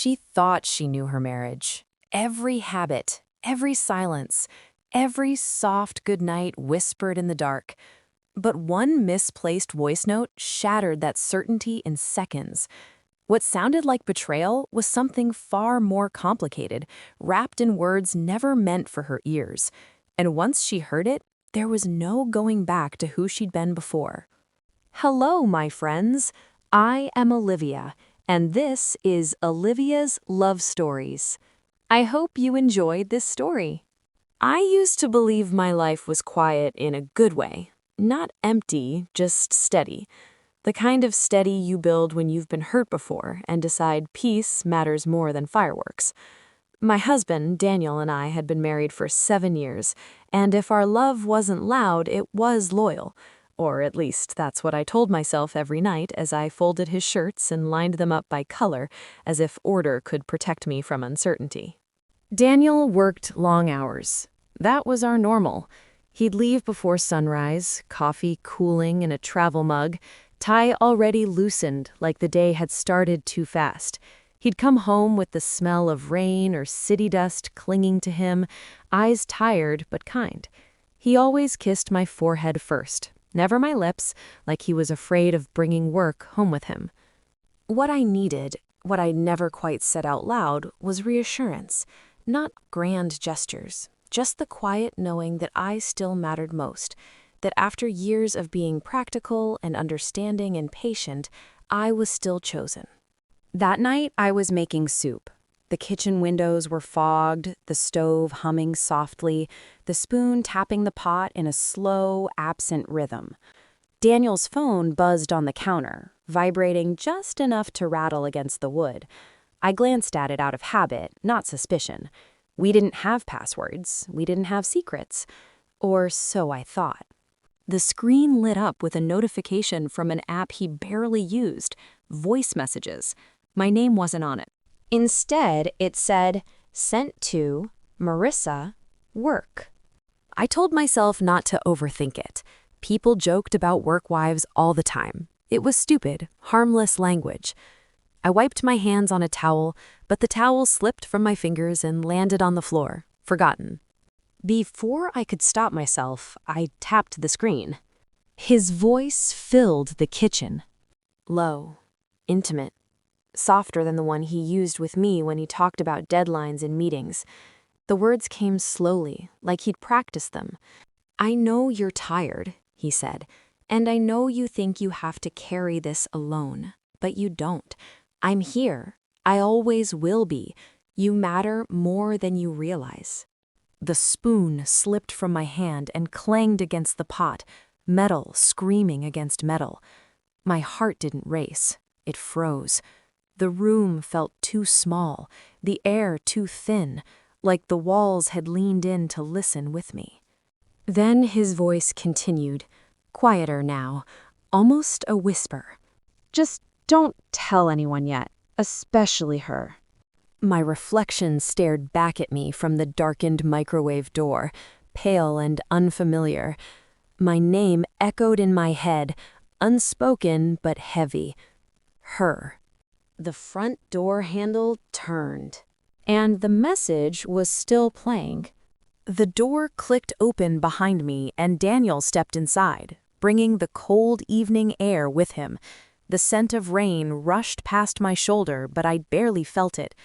She thought she knew her marriage. Every habit, every silence, every soft goodnight whispered in the dark. But one misplaced voice note shattered that certainty in seconds. What sounded like betrayal was something far more complicated, wrapped in words never meant for her ears. And once she heard it, there was no going back to who she'd been before. Hello, my friends. I am Olivia, and this is Olivia's Love Stories. I hope you enjoyed this story. I used to believe my life was quiet in a good way. Not empty, just steady. The kind of steady you build when you've been hurt before and decide peace matters more than fireworks. My husband, Daniel, and I had been married for 7 years, and if our love wasn't loud, it was loyal. Or at least that's what I told myself every night as I folded his shirts and lined them up by color, as if order could protect me from uncertainty. Daniel worked long hours. That was our normal. He'd leave before sunrise, coffee cooling in a travel mug, tie already loosened like the day had started too fast. He'd come home with the smell of rain or city dust clinging to him, eyes tired but kind. He always kissed my forehead first, never my lips, like he was afraid of bringing work home with him. What I needed, what I never quite said out loud, was reassurance, not grand gestures. Just the quiet knowing that I still mattered most, that after years of being practical and understanding and patient, I was still chosen. That night, I was making soup. The kitchen windows were fogged, the stove humming softly, the spoon tapping the pot in a slow, absent rhythm. Daniel's phone buzzed on the counter, vibrating just enough to rattle against the wood. I glanced at it out of habit, not suspicion. We didn't have passwords. We didn't have secrets. Or so I thought. The screen lit up with a notification from an app he barely used, voice messages. My name wasn't on it. Instead, it said, "Sent to Marissa, work." I told myself not to overthink it. People joked about work wives all the time. It was stupid, harmless language. I wiped my hands on a towel, but the towel slipped from my fingers and landed on the floor, forgotten. Before I could stop myself, I tapped the screen. His voice filled the kitchen. Low, intimate, softer than the one he used with me when he talked about deadlines in meetings. The words came slowly, like he'd practiced them. "I know you're tired," he said, "and I know you think you have to carry this alone, but you don't. I'm here. I always will be. You matter more than you realize." The spoon slipped from my hand and clanged against the pot, metal screaming against metal. My heart didn't race. It froze. The room felt too small, the air too thin, like the walls had leaned in to listen with me. Then his voice continued, quieter now, almost a whisper. "Just don't tell anyone yet, especially her." My reflection stared back at me from the darkened microwave door, pale and unfamiliar. My name echoed in my head, unspoken but heavy. Her. The front door handle turned, and the message was still playing. The door clicked open behind me, and Daniel stepped inside, bringing the cold evening air with him. The scent of rain rushed past my shoulder, but I barely felt it.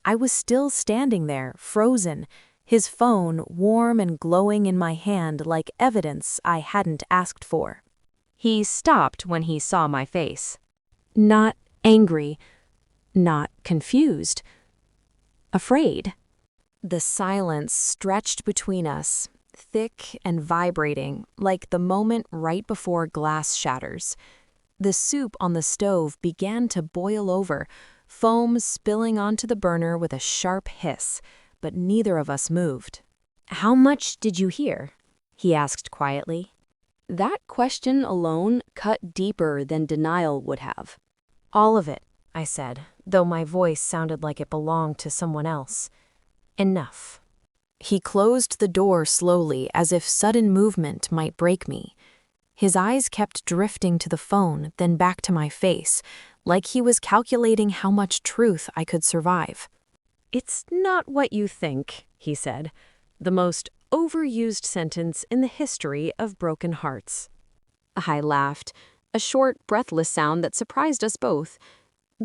I was still standing there, frozen, his phone warm and glowing in my hand like evidence I hadn't asked for. He stopped when he saw my face. Not angry, not confused, afraid. The silence stretched between us, thick and vibrating, like the moment right before glass shatters. The soup on the stove began to boil over, foam spilling onto the burner with a sharp hiss, but neither of us moved. "How much did you hear?" he asked quietly. That question alone cut deeper than denial would have. "All of it," I said, though my voice sounded like it belonged to someone else. "Enough." He closed the door slowly, as if sudden movement might break me. His eyes kept drifting to the phone, then back to my face, like he was calculating how much truth I could survive. "It's not what you think," he said, the most overused sentence in the history of broken hearts. I laughed, a short, breathless sound that surprised us both.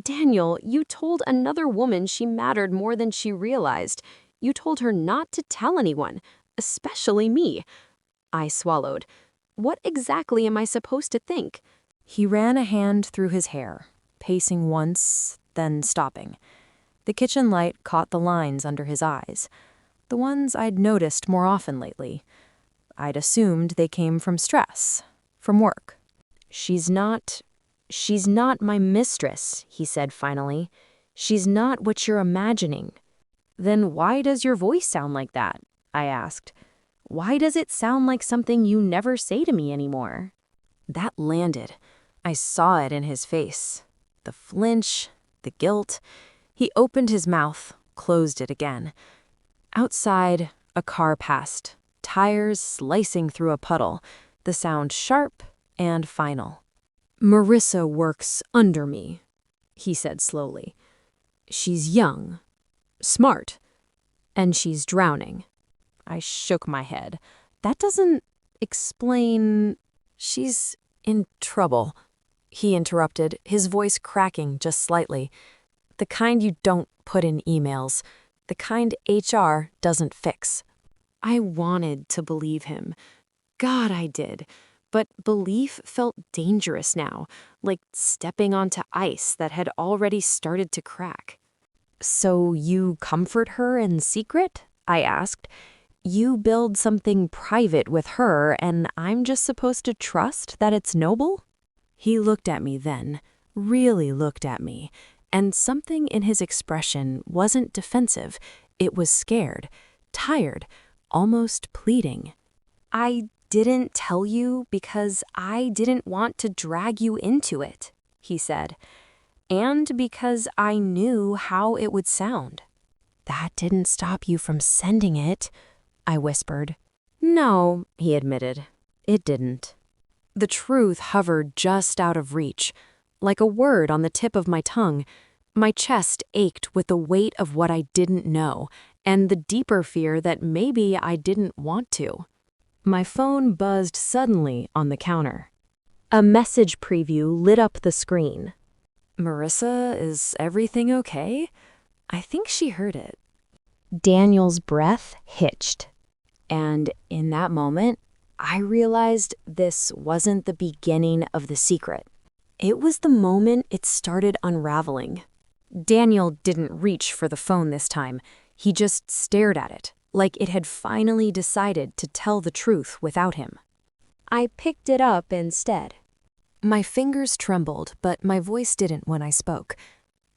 "Daniel, you told another woman she mattered more than she realized. You told her not to tell anyone, especially me." I swallowed. What exactly am I supposed to think? He ran a hand through his hair, pacing once, then stopping. The kitchen light caught the lines under his eyes, the ones I'd noticed more often lately. I'd assumed they came from stress, from work. She's not my mistress," he said finally. "She's not what you're imagining." "Then why does your voice sound like that?" I asked. "Why does it sound like something you never say to me anymore?" That landed. I saw it in his face. The flinch, the guilt. He opened his mouth, closed it again. Outside, a car passed, tires slicing through a puddle, the sound sharp and final. "Marissa works under me," he said slowly. "She's young, smart, and she's drowning." I shook my head. "That doesn't explain—" "She's in trouble," he interrupted, his voice cracking just slightly. "The kind you don't put in emails, the kind HR doesn't fix." I wanted to believe him. God, I did. But belief felt dangerous now, like stepping onto ice that had already started to crack. "So you comfort her in secret?" I asked. "You build something private with her, and I'm just supposed to trust that it's noble?" He looked at me then, really looked at me, and something in his expression wasn't defensive. It was scared, tired, almost pleading. "I didn't tell you because I didn't want to drag you into it," he said, "and because I knew how it would sound." "That didn't stop you from sending it," I whispered. "No," he admitted, "it didn't." The truth hovered just out of reach, like a word on the tip of my tongue. My chest ached with the weight of what I didn't know, and the deeper fear that maybe I didn't want to. My phone buzzed suddenly on the counter. A message preview lit up the screen. "Marissa, is everything okay?" I think she heard it. Daniel's breath hitched. And in that moment, I realized this wasn't the beginning of the secret. It was the moment it started unraveling. Daniel didn't reach for the phone this time. He just stared at it, like it had finally decided to tell the truth without him. I picked it up instead. My fingers trembled, but my voice didn't when I spoke.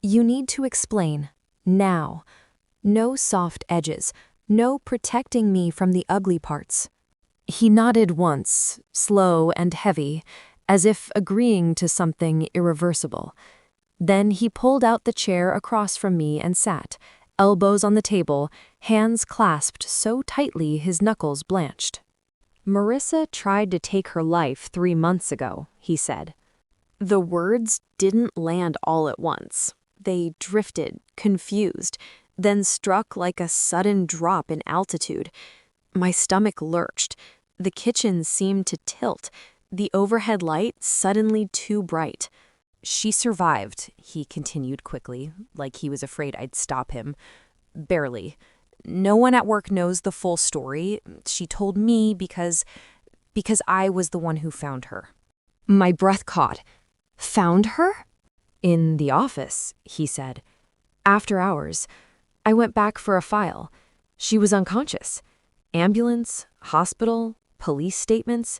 "You need to explain. Now. No soft edges. No protecting me from the ugly parts." He nodded once, slow and heavy, as if agreeing to something irreversible. Then he pulled out the chair across from me and sat, elbows on the table, hands clasped so tightly his knuckles blanched. "Marissa tried to take her life 3 months ago," he said. The words didn't land all at once. They drifted, confused, then struck like a sudden drop in altitude. My stomach lurched. The kitchen seemed to tilt, the overhead light suddenly too bright. "She survived," he continued quickly, like he was afraid I'd stop him. "Barely. No one at work knows the full story. She told me because I was the one who found her." My breath caught. "Found her?" "In the office," he said. "After hours. I went back for a file. She was unconscious. Ambulance, hospital, police statements,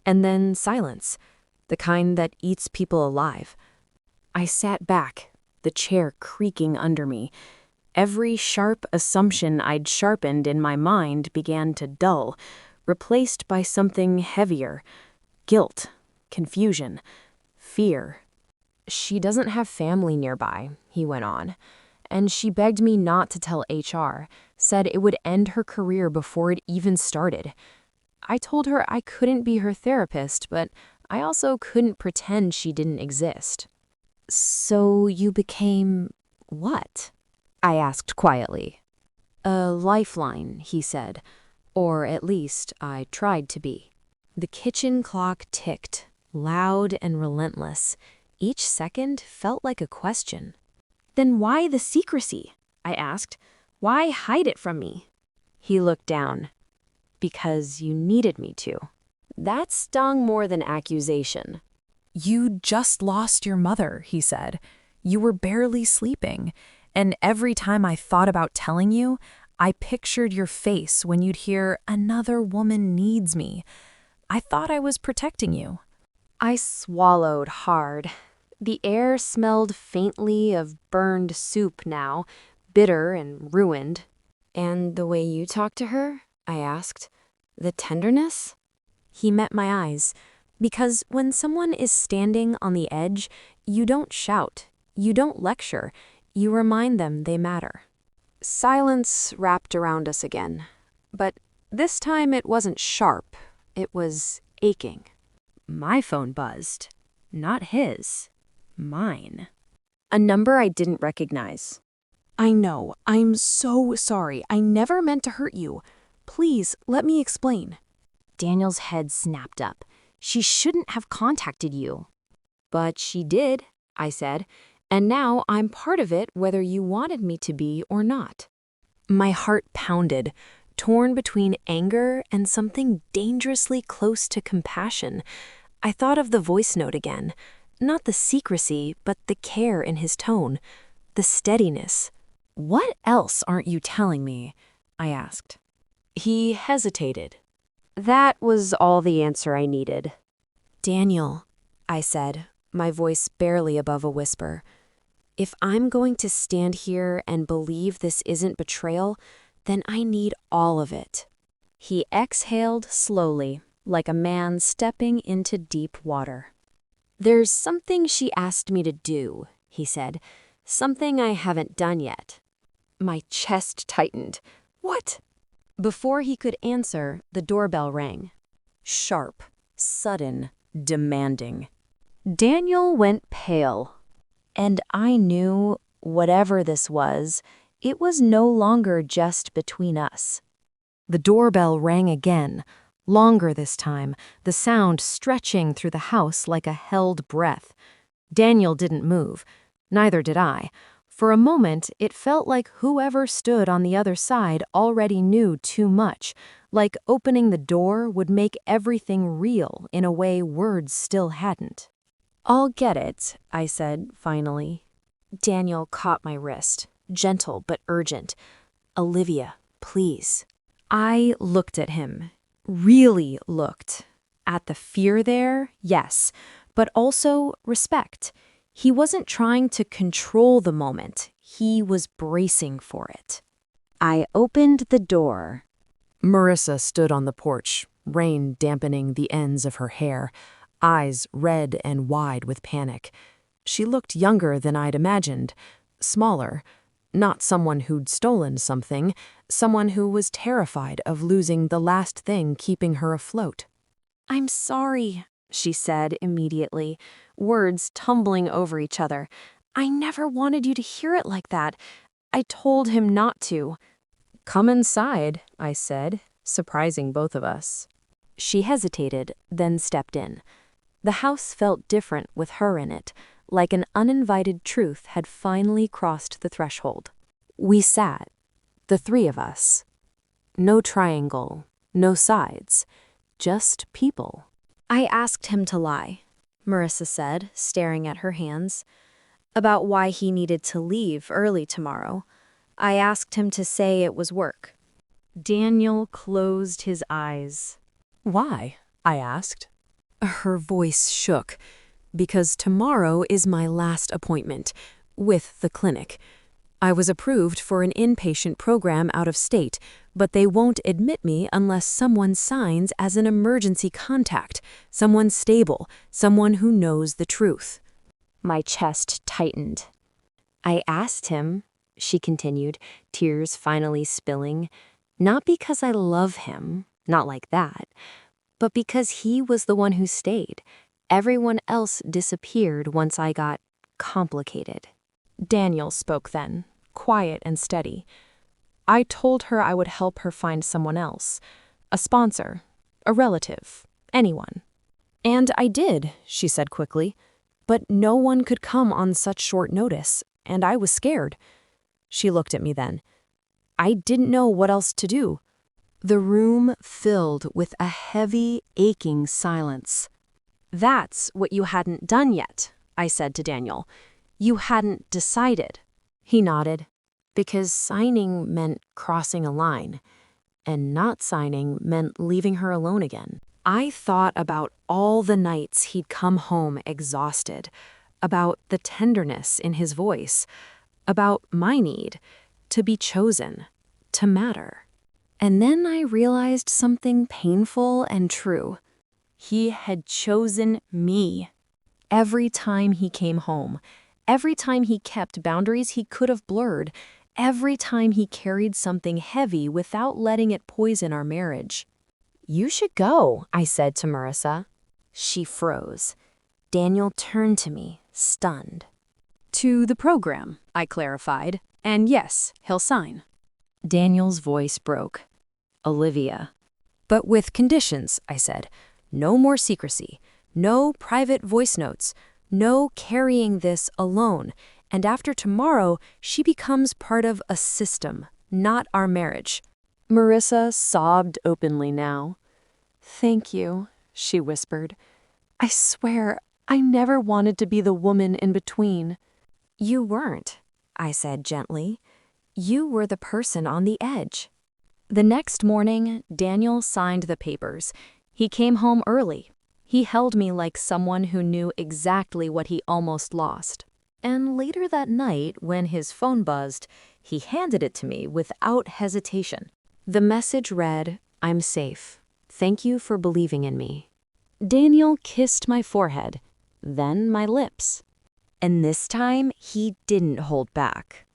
and then silence, the kind that eats people alive." I sat back, the chair creaking under me. Every sharp assumption I'd sharpened in my mind began to dull, replaced by something heavier. Guilt, confusion, fear. "She doesn't have family nearby," he went on, "and she begged me not to tell HR, said it would end her career before it even started. I told her I couldn't be her therapist, but I also couldn't pretend she didn't exist." So you became what? I asked quietly. A lifeline, he said. Or at least I tried to be. The kitchen clock ticked, loud and relentless. Each second felt like a question. Then why the secrecy? I asked. Why hide it from me? He looked down. Because you needed me to. That stung more than accusation. You just lost your mother, he said. You were barely sleeping. And every time I thought about telling you, I pictured your face when you'd hear, "Another woman needs me." I thought I was protecting you. I swallowed hard. The air smelled faintly of burned soup now, bitter and ruined. And the way you talked to her? I asked. The tenderness? He met my eyes. Because when someone is standing on the edge, you don't shout, you don't lecture, you remind them they matter. Silence wrapped around us again. But this time it wasn't sharp, it was aching. My phone buzzed. Not his. Mine. A number I didn't recognize. I know. I'm so sorry. I never meant to hurt you. Please, let me explain. Daniel's head snapped up. She shouldn't have contacted you. But she did, I said, and now I'm part of it whether you wanted me to be or not. My heart pounded, torn between anger and something dangerously close to compassion. I thought of the voice note again, not the secrecy, but the care in his tone, the steadiness. What else aren't you telling me? I asked. He hesitated. That was all the answer I needed. Daniel, I said, my voice barely above a whisper, if I'm going to stand here and believe this isn't betrayal, then I need all of it. He exhaled slowly, like a man stepping into deep water. There's something she asked me to do, he said, something I haven't done yet. My chest tightened. What? Before he could answer, the doorbell rang. Sharp, sudden, demanding. Daniel went pale. And I knew, whatever this was, it was no longer just between us. The doorbell rang again, longer this time, the sound stretching through the house like a held breath. Daniel didn't move. Neither did I. For a moment, it felt like whoever stood on the other side already knew too much, like opening the door would make everything real in a way words still hadn't. I'll get it, I said, finally. Daniel caught my wrist, gentle but urgent. Olivia, please. I looked at him, really looked. At the fear there, yes, but also respect. He wasn't trying to control the moment. He was bracing for it. I opened the door. Marissa stood on the porch, rain dampening the ends of her hair, eyes red and wide with panic. She looked younger than I'd imagined, smaller, not someone who'd stolen something, someone who was terrified of losing the last thing keeping her afloat. I'm sorry, she said immediately, words tumbling over each other. I never wanted you to hear it like that. I told him not to. Come inside, I said, surprising both of us. She hesitated, then stepped in. The house felt different with her in it, like an uninvited truth had finally crossed the threshold. We sat, the three of us. No triangle, no sides, just people. I asked him to lie, Marissa said, staring at her hands, about why he needed to leave early tomorrow. I asked him to say it was work. Daniel closed his eyes. Why? I asked. Her voice shook. Because tomorrow is my last appointment with the clinic. I was approved for an inpatient program out of state, but they won't admit me unless someone signs as an emergency contact, someone stable, someone who knows the truth. My chest tightened. I asked him, she continued, tears finally spilling, not because I love him, not like that, but because he was the one who stayed. Everyone else disappeared once I got complicated. Daniel spoke then, quiet and steady. I told her I would help her find someone else. A sponsor, a relative, anyone. And I did, she said quickly. But no one could come on such short notice, and I was scared. She looked at me then. I didn't know what else to do. The room filled with a heavy, aching silence. That's what you hadn't done yet, I said to Daniel. You hadn't decided. He nodded, because signing meant crossing a line, and not signing meant leaving her alone again. I thought about all the nights he'd come home exhausted, about the tenderness in his voice, about my need to be chosen, to matter. And then I realized something painful and true. He had chosen me. Every time he came home, every time he kept boundaries he could have blurred, every time he carried something heavy without letting it poison our marriage. You should go, I said to Marissa. She froze. Daniel turned to me, stunned. To the program, I clarified, and yes, he'll sign. Daniel's voice broke. Olivia. But with conditions, I said. No more secrecy, no private voice notes, no carrying this alone, and after tomorrow, she becomes part of a system, not our marriage. Marissa sobbed openly now. Thank you, she whispered. I swear, I never wanted to be the woman in between. You weren't, I said gently. You were the person on the edge. The next morning, Daniel signed the papers. He came home early. He held me like someone who knew exactly what he almost lost. And later that night, when his phone buzzed, he handed it to me without hesitation. The message read, I'm safe. Thank you for believing in me. Daniel kissed my forehead, then my lips. And this time, he didn't hold back.